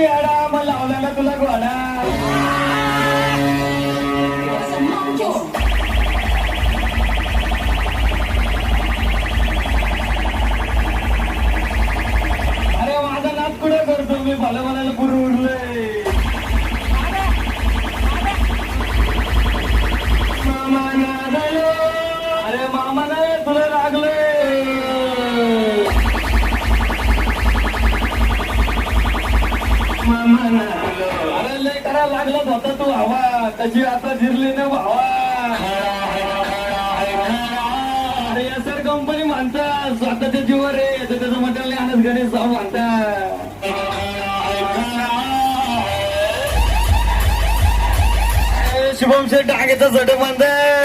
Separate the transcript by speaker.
Speaker 1: येडा मग लावला तुला घोडा. अरे माझा नाच कुठे करतो मी भलं म्हणायला पुढे उडलोय. मामा नादालो. अरे मामा नाही तुला लागलोय. मामा नादालो. अरे लय करा लागलाच होता तू हवा तशी आता जिरली ना भावा. अरे या सर कंपनी म्हणतात स्वतःच्या जीवर रे त्याचं मटेरियल आणत गणेश जाऊ म्हणतात. शुभम शेठ डागेचा झट बांधत